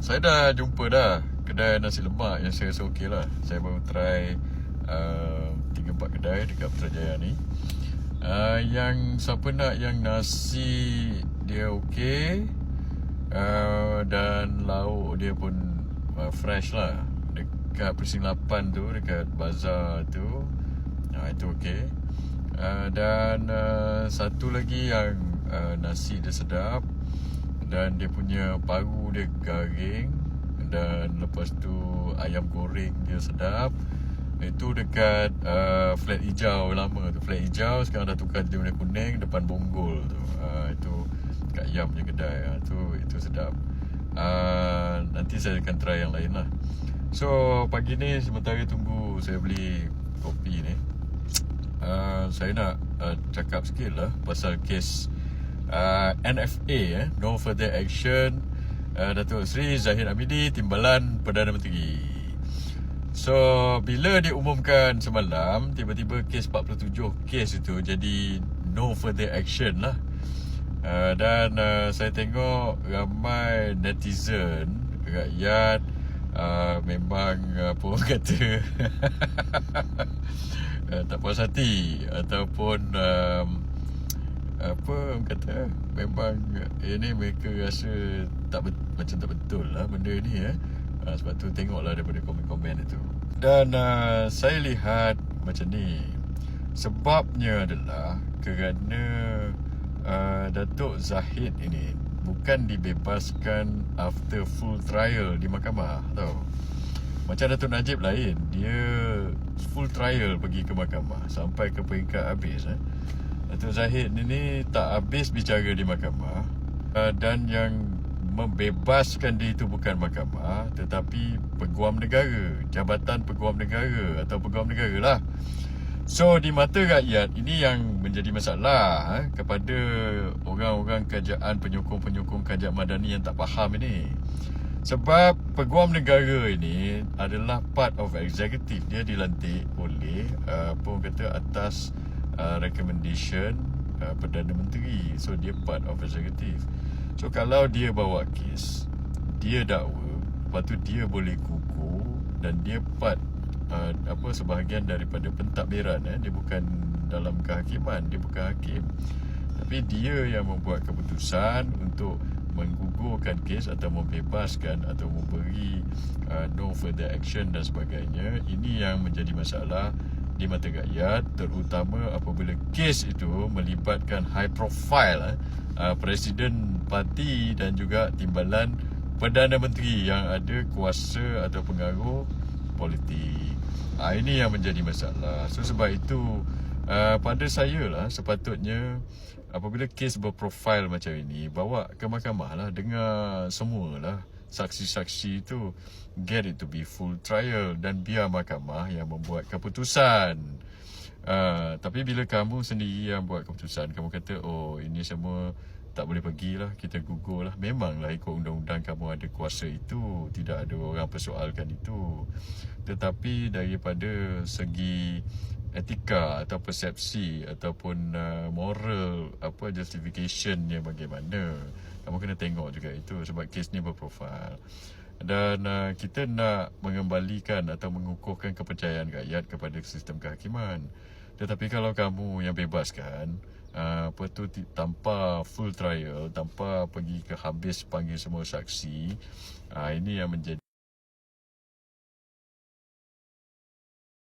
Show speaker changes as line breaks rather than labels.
Saya dah jumpa dah kedai nasi lemak yang saya rasa okey lah. Saya baru try 3-4 kedai dekat Putrajaya ni. Yang siapa nak yang nasi dia okey, dan lauk dia pun fresh lah. Dekat Precinct 8 tu, dekat bazar tu, itu okey. Dan satu lagi yang nasi dia sedap, dan dia punya paru dia garing, dan lepas tu ayam goreng dia sedap. Itu dekat flat hijau lama tu. Flat hijau sekarang dah tukar jadi warna kuning depan Bonggol tu. Itu Kak Yam punya kedai. Itu sedap. Nanti saya akan try yang lain lah. So pagi ni sementara tunggu saya beli kopi ni, saya nak cakap sikit lah pasal kes NFA, No Further Action, Datuk Seri Zahid Hamidi, Timbalan Perdana Menteri. So bila diumumkan semalam, tiba-tiba kes 47 kes itu jadi No Further Action lah. Dan saya tengok ramai netizen, rakyat, memang apa orang kata tak puas hati, ataupun apa orang kata, memang ini mereka rasa macam tak betul lah benda ni sebab tu tengoklah daripada komen-komen itu. Dan saya lihat macam ni, sebabnya adalah kerana Datuk Zahid ini bukan dibebaskan after full trial di mahkamah, tau. Macam Datuk Najib lain, dia full trial pergi ke mahkamah sampai ke peringkat habis. Datuk Zahid ni tak habis bicara di mahkamah, dan yang membebaskan dia itu bukan mahkamah tetapi Peguam Negara, Jabatan Peguam Negara atau Peguam Negara lah. So di mata rakyat ini yang menjadi masalah kepada orang-orang kerajaan, penyokong-penyokong kerajaan madani yang tak faham ini. Sebab Peguam Negara ini adalah part of executive. Dia dilantik oleh apa orang kata, atas recommendation Perdana Menteri. So dia part of executive. So kalau dia bawa kes, dia dakwa, lepas tu dia boleh kukuh, dan dia part sebahagian daripada pentadbiran. Dia bukan dalam kehakiman, dia bukan hakim, tapi dia yang membuat keputusan untuk menggugurkan kes atau membebaskan atau memberi no further action dan sebagainya. Ini yang menjadi masalah di mata rakyat, terutama apabila kes itu melibatkan high profile Presiden Parti dan juga timbalan Perdana Menteri yang ada kuasa atau pengaruh politik. Ini yang menjadi masalah. So sebab itu pada saya lah, sepatutnya apabila kes berprofil macam ini, bawa ke mahkamah lah, dengar semualah saksi-saksi itu, get it to be full trial, dan biar mahkamah yang membuat keputusan. Tapi bila kamu sendiri yang buat keputusan, kamu kata oh ini semua tak boleh pergilah, kita gugur lah. Memanglah ikut undang-undang kamu ada kuasa itu, tidak ada orang persoalkan itu. Tetapi daripada segi etika atau persepsi ataupun moral, justificationnya bagaimana, kamu kena tengok juga itu. Sebab kes ni berprofil, dan kita nak mengembalikan atau mengukuhkan kepercayaan rakyat kepada sistem kehakiman. Tetapi kalau kamu yang bebaskan tanpa full trial, tanpa pergi ke habis panggil semua saksi, ini yang menjadi